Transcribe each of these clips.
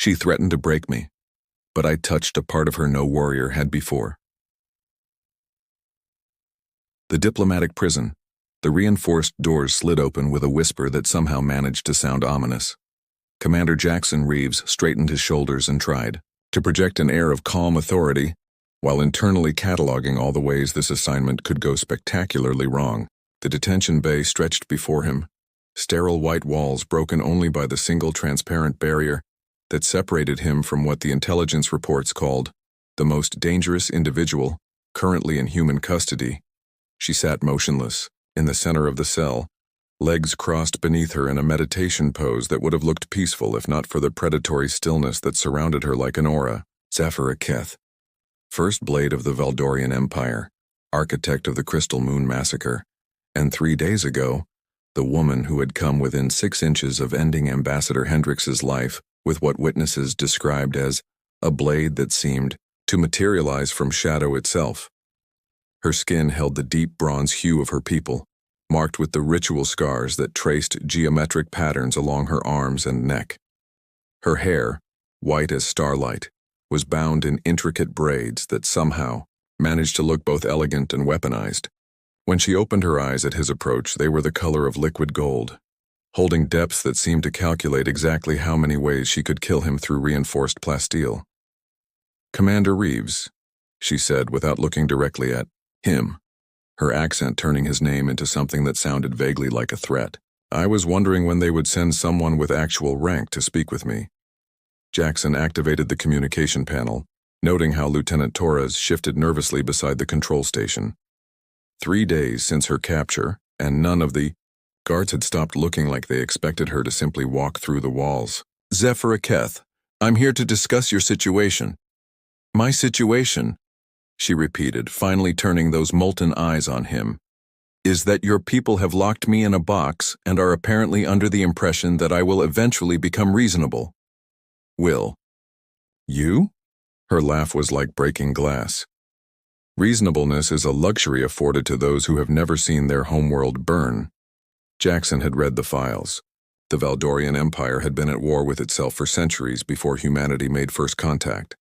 She threatened to break me, but I touched a part of her no warrior had before. The diplomatic prison. The reinforced doors slid open with a whisper that somehow managed to sound ominous. Commander Jackson Reeves straightened his shoulders and tried to project an air of calm authority, while internally cataloging all the ways this assignment could go spectacularly wrong. The detention bay stretched before him, sterile white walls broken only by the single transparent barrier that separated him from what the intelligence reports called the most dangerous individual currently in human custody. She sat motionless, in the center of the cell, legs crossed beneath her in a meditation pose that would have looked peaceful if not for the predatory stillness that surrounded her like an aura. HFY Keth, first blade of the Valdorian Empire, architect of the Crystal Moon Massacre, and 3 days ago, the woman who had come within 6 inches of ending Ambassador Hendrix's life with what witnesses described as a blade that seemed to materialize from shadow itself. Her skin held the deep bronze hue of her people, marked with the ritual scars that traced geometric patterns along her arms and neck. Her hair, white as starlight, was bound in intricate braids that somehow managed to look both elegant and weaponized. When she opened her eyes at his approach, they were the color of liquid gold, holding depths that seemed to calculate exactly how many ways she could kill him through reinforced plasteel. "Commander Reeves," she said without looking directly at him, her accent turning his name into something that sounded vaguely like a threat. "I was wondering when they would send someone with actual rank to speak with me." Jackson activated the communication panel, noting how Lieutenant Torres shifted nervously beside the control station. 3 days since her capture, and none of the guards had stopped looking like they expected her to simply walk through the walls. "HFY Keth, I'm here to discuss your situation." "My situation," she repeated, finally turning those molten eyes on him, "is that your people have locked me in a box and are apparently under the impression that I will eventually become reasonable." "Will you?" Her laugh was like breaking glass. "Reasonableness is a luxury afforded to those who have never seen their homeworld burn." Jackson had read the files. The Valdorian Empire had been at war with itself for centuries before humanity made first contact.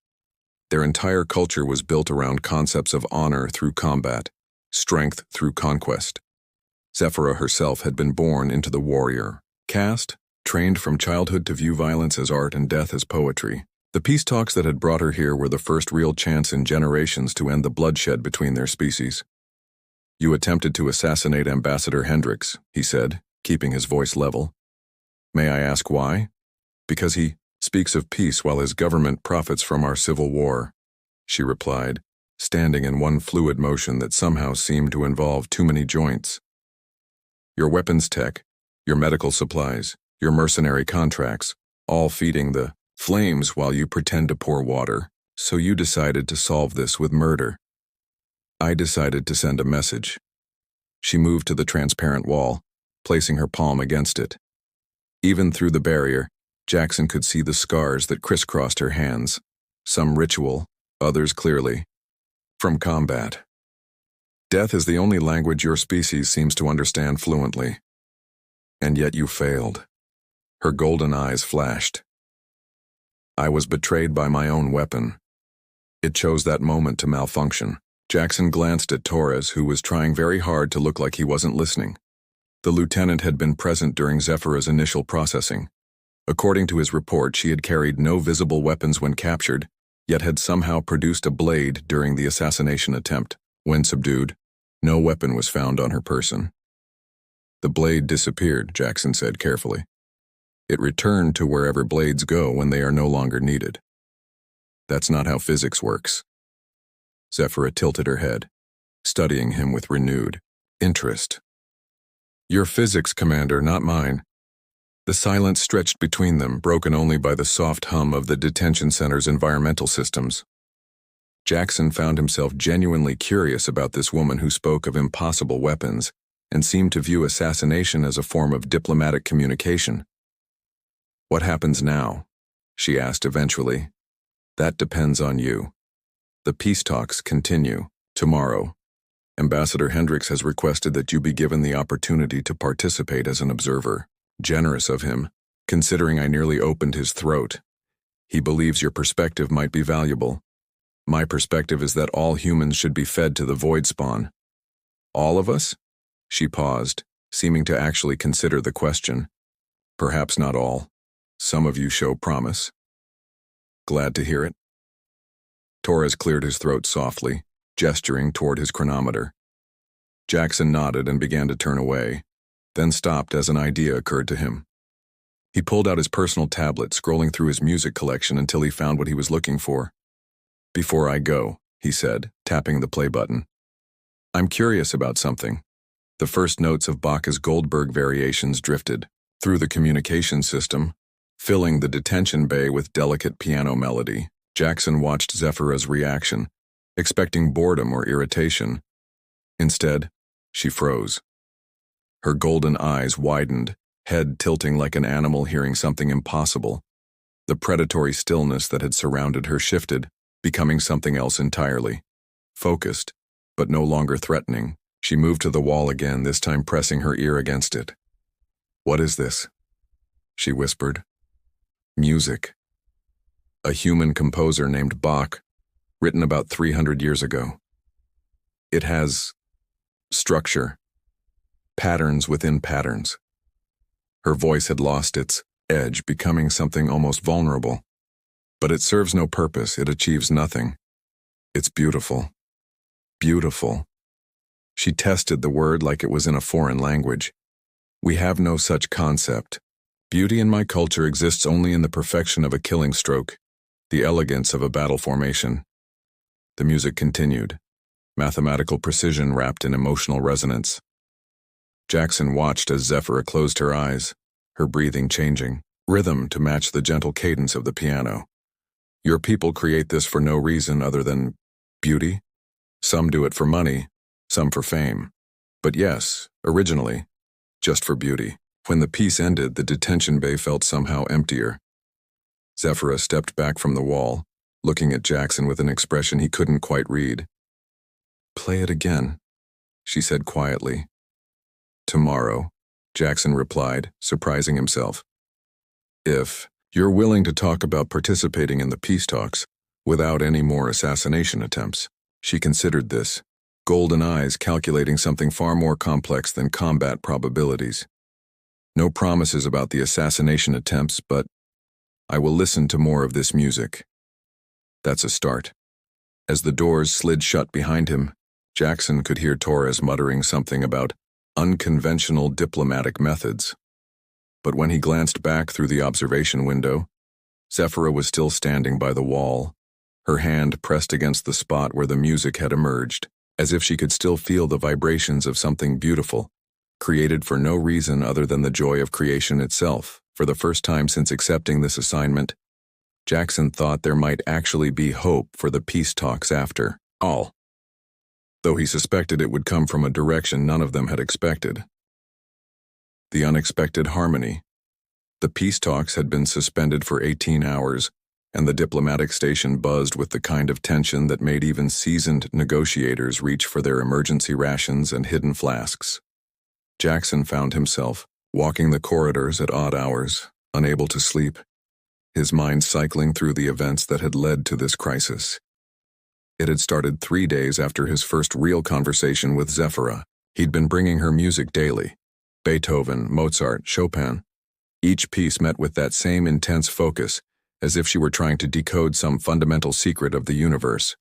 Their entire culture was built around concepts of honor through combat, strength through conquest. HFY herself had been born into the warrior caste, trained from childhood to view violence as art and death as poetry. The peace talks that had brought her here were the first real chance in generations to end the bloodshed between their species. "You attempted to assassinate Ambassador Hendrix," he said, keeping his voice level. "May I ask why?" "Because he speaks of peace while his government profits from our civil war," she replied, standing in one fluid motion that somehow seemed to involve too many joints. "Your weapons tech, your medical supplies, your mercenary contracts, all feeding the flames while you pretend to pour water, so you decided to solve this with murder. I decided to send a message." She moved to the transparent wall, placing her palm against it. Even through the barrier, Jackson could see the scars that crisscrossed her hands, some ritual, others clearly from combat. "Death is the only language your species seems to understand fluently. And yet you failed." Her golden eyes flashed. "I was betrayed by my own weapon. It chose that moment to malfunction." Jackson glanced at Torres, who was trying very hard to look like he wasn't listening. The lieutenant had been present during HFY's initial processing. According to his report, she had carried no visible weapons when captured, yet had somehow produced a blade during the assassination attempt. When subdued, no weapon was found on her person. "The blade disappeared," Jackson said carefully. "It returned to wherever blades go when they are no longer needed. That's not how physics works." HFY tilted her head, studying him with renewed interest. "Your physics, Commander, not mine." The silence stretched between them, broken only by the soft hum of the detention center's environmental systems. Jackson found himself genuinely curious about this woman who spoke of impossible weapons and seemed to view assassination as a form of diplomatic communication. "What happens now?" she asked eventually. "That depends on you. The peace talks continue tomorrow. Ambassador Hendrix has requested that you be given the opportunity to participate as an observer." Generous of him, considering I nearly opened his throat. He believes your perspective might be valuable. My perspective is that all humans should be fed to the void spawn. All of us? She paused, seeming to actually consider the question. Perhaps not all. Some of you show promise. Glad to hear it. Torres cleared his throat softly, gesturing toward his chronometer. Jackson nodded and began to turn away, then stopped as an idea occurred to him. He pulled out his personal tablet, scrolling through his music collection until he found what he was looking for. Before I go, he said, tapping the play button. I'm curious about something. The first notes of Bach's Goldberg variations drifted through the communication system, filling the detention bay with delicate piano melody. Jackson watched Zephyr's reaction, expecting boredom or irritation. Instead, she froze. Her golden eyes widened, head tilting like an animal hearing something impossible. The predatory stillness that had surrounded her shifted, becoming something else entirely. Focused, but no longer threatening, she moved to the wall again, this time pressing her ear against it. What is this? She whispered. Music. A human composer named Bach, written about 300 years ago. It has structure, patterns within patterns. Her voice had lost its edge, becoming something almost vulnerable. But it serves no purpose, it achieves nothing. It's beautiful. Beautiful. She tested the word like it was in a foreign language. We have no such concept. Beauty in my culture exists only in the perfection of a killing stroke, the elegance of a battle formation. The music continued, mathematical precision wrapped in emotional resonance. Jackson watched as Zephyra closed her eyes, her breathing changing, rhythm to match the gentle cadence of the piano. Your people create this for no reason other than beauty? Some do it for money, some for fame. But yes, originally, just for beauty. When the piece ended, the detention bay felt somehow emptier. Zephyrus stepped back from the wall, looking at Jackson with an expression he couldn't quite read. Play it again, she said quietly. Tomorrow, Jackson replied, surprising himself. If you're willing to talk about participating in the peace talks without any more assassination attempts. She considered this, golden eyes calculating something far more complex than combat probabilities. No promises about the assassination attempts, but I will listen to more of this music. That's a start. As the doors slid shut behind him, Jackson could hear Torres muttering something about unconventional diplomatic methods. But when he glanced back through the observation window, Zephyrah was still standing by the wall, her hand pressed against the spot where the music had emerged, as if she could still feel the vibrations of something beautiful, created for no reason other than the joy of creation itself. For the first time since accepting this assignment, Jackson thought there might actually be hope for the peace talks after all, though he suspected it would come from a direction none of them had expected. The unexpected harmony. The peace talks had been suspended for 18 hours, and the diplomatic station buzzed with the kind of tension that made even seasoned negotiators reach for their emergency rations and hidden flasks. Jackson found himself walking the corridors at odd hours, unable to sleep, his mind cycling through the events that had led to this crisis. It had started 3 days after his first real conversation with Zephyrah. He'd been bringing her music daily. Beethoven, Mozart, Chopin. Each piece met with that same intense focus, as if she were trying to decode some fundamental secret of the universe.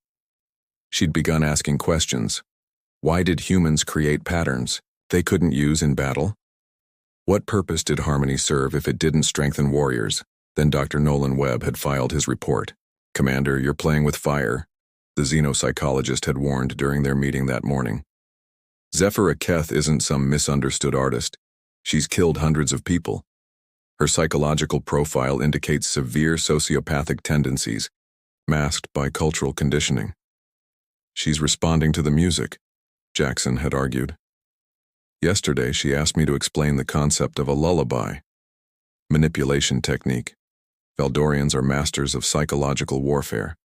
She'd begun asking questions. Why did humans create patterns they couldn't use in battle? What purpose did harmony serve if it didn't strengthen warriors? Then Dr. Nolan Webb had filed his report. Commander, you're playing with fire, the xenopsychologist had warned during their meeting that morning. Zephyrah Keth isn't some misunderstood artist. She's killed hundreds of people. Her psychological profile indicates severe sociopathic tendencies, masked by cultural conditioning. She's responding to the music, Jackson had argued. Yesterday, she asked me to explain the concept of a lullaby. Manipulation technique. Valdorians are masters of psychological warfare.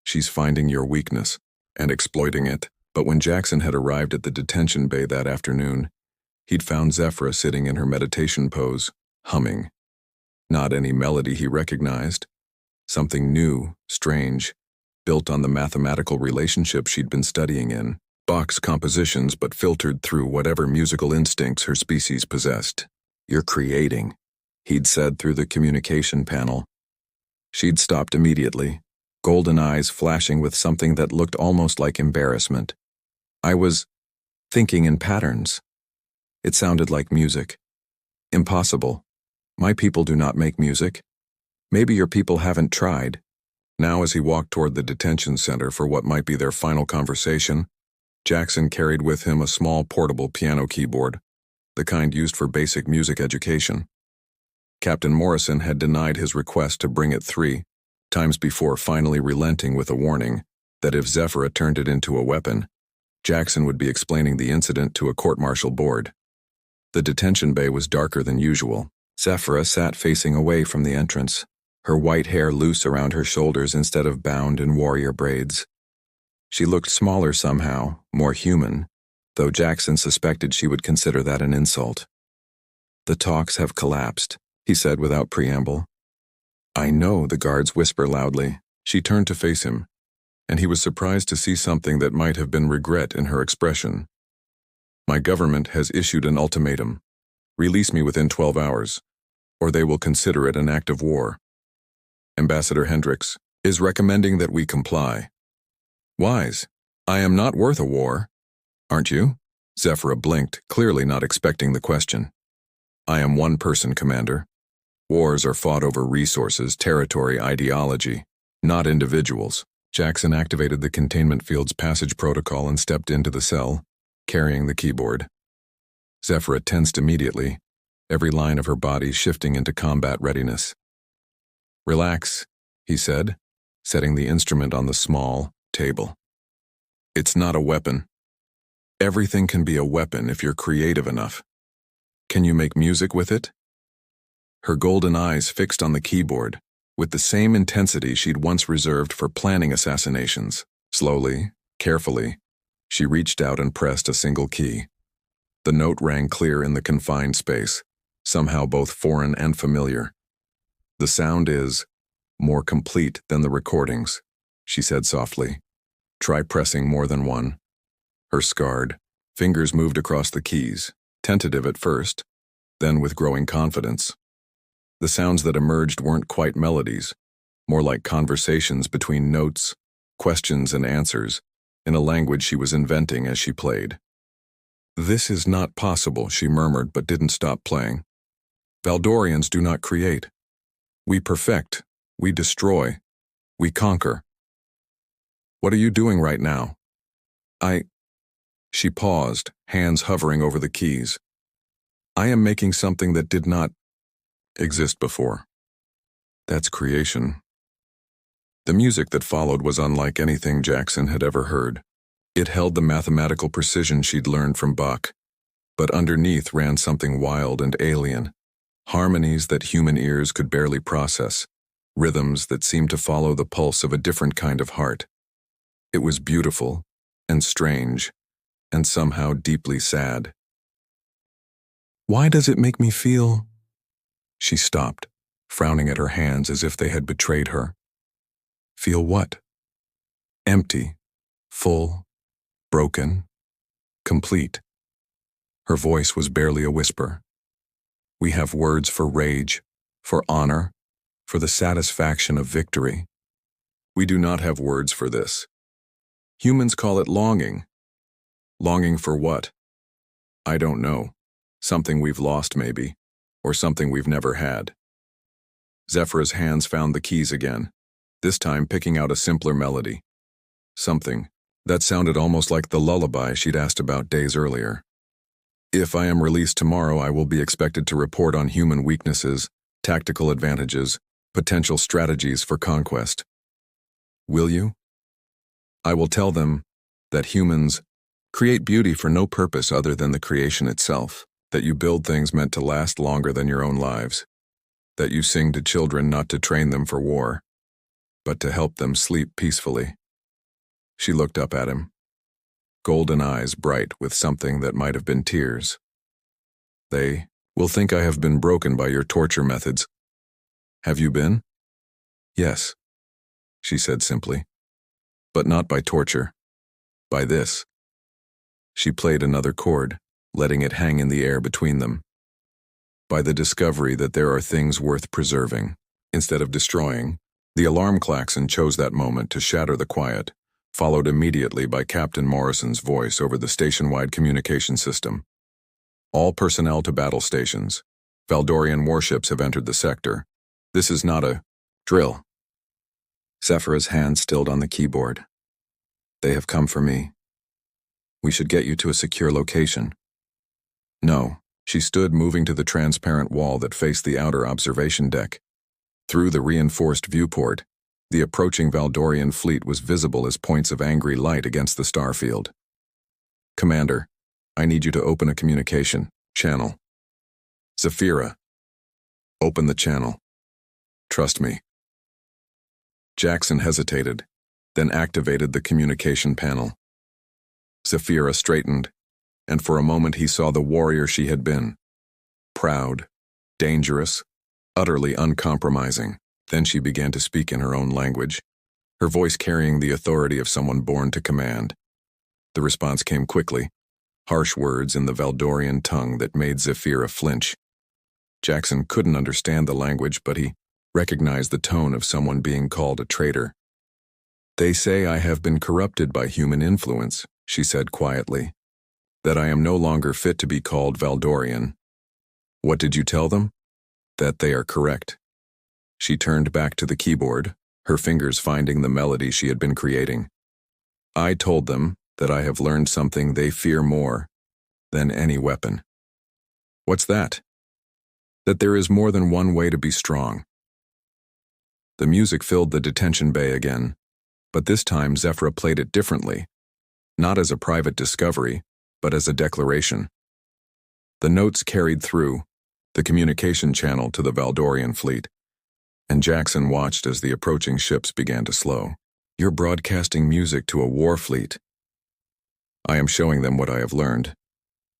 She's finding your weakness and exploiting it. But when Jackson had arrived at the detention bay that afternoon, he'd found Zephyrah sitting in her meditation pose, humming. Not any melody he recognized, Something new, strange, built on the mathematical relationship she'd been studying in, box compositions but filtered through whatever musical instincts her species possessed. "You're creating," he'd said through the communication panel. She'd stopped immediately, golden eyes flashing with something that looked almost like embarrassment. "I was thinking in patterns." It sounded like music. "Impossible. My people do not make music. Maybe your people haven't tried." Now, as he walked toward the detention center for what might be their final conversation, Jackson carried with him a small portable piano keyboard, the kind used for basic music education. Captain Morrison had denied his request to bring it 3 times before finally relenting with a warning that if Zephyra turned it into a weapon, Jackson would be explaining the incident to a court-martial board. The detention bay was darker than usual. Zephyra sat facing away from the entrance, her white hair loose around her shoulders instead of bound in warrior braids. She looked smaller somehow, more human, though Jackson suspected she would consider that an insult. "The talks have collapsed," he said without preamble. "I know," the guards whisper loudly. She turned to face him, and he was surprised to see something that might have been regret in her expression. "My government has issued an ultimatum. Release me within 12 hours, or they will consider it an act of war. Ambassador Hendricks is recommending that we comply." "Wise. I am not worth a war." "Aren't you?" Zephyra blinked, clearly not expecting the question. "I am one person, Commander. Wars are fought over resources, territory, ideology, not individuals." Jackson activated the containment field's passage protocol and stepped into the cell, carrying the keyboard. Zephyra tensed immediately, every line of her body shifting into combat readiness. "Relax," he said, setting the instrument on the small table. "It's not a weapon. Everything can be a weapon if you're creative enough. Can you make music with it?" Her golden eyes fixed on the keyboard, with the same intensity she'd once reserved for planning assassinations. Slowly, carefully, she reached out and pressed a single key. The note rang clear in the confined space, somehow both foreign and familiar. "The sound is more complete than the recordings," she said softly. "Try pressing more than one." Her scarred fingers moved across the keys, tentative at first, then with growing confidence. The sounds that emerged weren't quite melodies, more like conversations between notes, questions and answers, in a language she was inventing as she played. "This is not possible," she murmured but didn't stop playing. "Valdorians do not create. We perfect, we destroy, we conquer. What are you doing right now?" She paused, hands hovering over the keys. "I am making something that did not exist before." "That's creation." The music that followed was unlike anything Jackson had ever heard. It held the mathematical precision she'd learned from Bach, but underneath ran something wild and alien, harmonies that human ears could barely process, rhythms that seemed to follow the pulse of a different kind of heart. It was beautiful and strange and somehow deeply sad. "Why does it make me feel—" She stopped, frowning at her hands as if they had betrayed her. "Feel what?" "Empty, full, broken, complete." Her voice was barely a whisper. "We have words for rage, for honor, for the satisfaction of victory. We do not have words for this. Humans call it longing. Longing for what? I don't know. Something we've lost maybe, or something we've never had." Zephyra's hands found the keys again, this time picking out a simpler melody. Something that sounded almost like the lullaby she'd asked about days earlier. "If I am released tomorrow, I will be expected to report on human weaknesses, tactical advantages, potential strategies for conquest. Will you? I will tell them that humans create beauty for no purpose other than the creation itself, that you build things meant to last longer than your own lives, that you sing to children not to train them for war, but to help them sleep peacefully." She looked up at him, golden eyes bright with something that might have been tears. "They will think I have been broken by your torture methods." "Have you been?" "Yes, she said simply. But not by torture. By this. She played another chord, letting it hang in the air between them. By the discovery that there are things worth preserving, instead of destroying. The alarm klaxon chose that moment to shatter the quiet, followed immediately by Captain Morrison's voice over the station-wide communication system. All personnel to battle stations. Valdorian warships have entered the sector. This is not a drill. Zephyr's hand stilled on the keyboard. They have come for me. We should get you to a secure location. No, she stood moving to the transparent wall that faced the outer observation deck. Through the reinforced viewport, the approaching Valdorian fleet was visible as points of angry light against the starfield. Commander, I need you to open a communication channel. Zephyra, open the channel. Trust me. Jackson hesitated, then activated the communication panel. Zephyra straightened, and for a moment he saw the warrior she had been. Proud, dangerous, utterly uncompromising. Then she began to speak in her own language, her voice carrying the authority of someone born to command. The response came quickly, harsh words in the Valdorian tongue that made Zephyra flinch. Jackson couldn't understand the language, but he recognized the tone of someone being called a traitor. They say I have been corrupted by human influence, she said quietly, that I am no longer fit to be called Valdorian. What did you tell them? That they are correct. She turned back to the keyboard, her fingers finding the melody she had been creating. I told them that I have learned something they fear more than any weapon. What's that? That there is more than one way to be strong. The music filled the detention bay again, but this time Zephyra played it differently, not as a private discovery, but as a declaration. The notes carried through the communication channel to the Valdorian fleet, and Jackson watched as the approaching ships began to slow. You're broadcasting music to a war fleet. I am showing them what I have learned.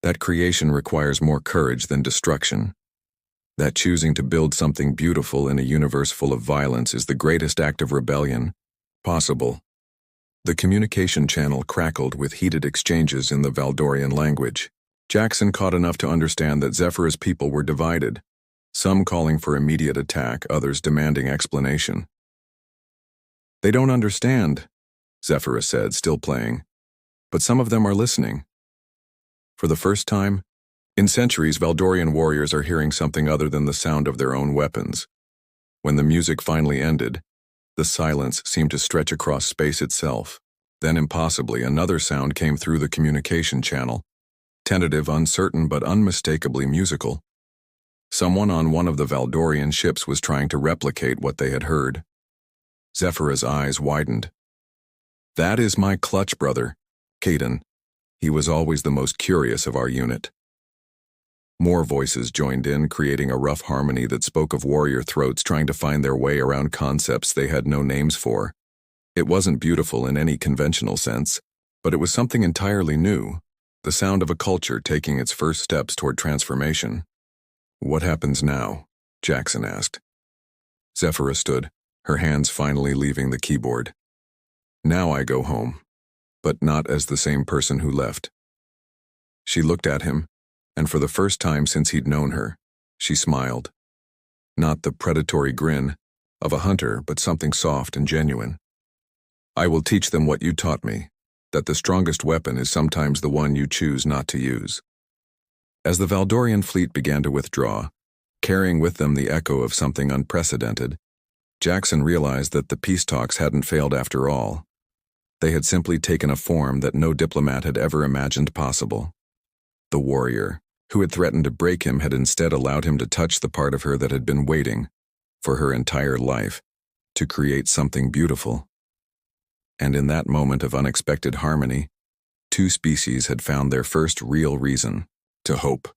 That creation requires more courage than destruction. That choosing to build something beautiful in a universe full of violence is the greatest act of rebellion possible. The communication channel crackled with heated exchanges in the Valdorian language. Jackson caught enough to understand that Zephyra's people were divided, some calling for immediate attack, others demanding explanation. They don't understand, Zephyra said, still playing, but some of them are listening. For the first time in centuries, Valdorian warriors are hearing something other than the sound of their own weapons. When the music finally ended, the silence seemed to stretch across space itself. Then impossibly, another sound came through the communication channel, tentative, uncertain, but unmistakably musical. Someone on one of the Valdorian ships was trying to replicate what they had heard. Zephyra's eyes widened. That is my clutch brother, Caden. He was always the most curious of our unit. More voices joined in, creating a rough harmony that spoke of warrior throats trying to find their way around concepts they had no names for. It wasn't beautiful in any conventional sense, but it was something entirely new, the sound of a culture taking its first steps toward transformation. What happens now? Jackson asked. Zephyra stood, her hands finally leaving the keyboard. Now I go home, but not as the same person who left. She looked at him, and for the first time since he'd known her, she smiled. Not the predatory grin of a hunter, but something soft and genuine. I will teach them what you taught me, that the strongest weapon is sometimes the one you choose not to use. As the Valdorian fleet began to withdraw, carrying with them the echo of something unprecedented, Jackson realized that the peace talks hadn't failed after all. They had simply taken a form that no diplomat had ever imagined possible. The warrior, who had threatened to break him, had instead allowed him to touch the part of her that had been waiting, for her entire life, to create something beautiful. And in that moment of unexpected harmony, two species had found their first real reason to hope.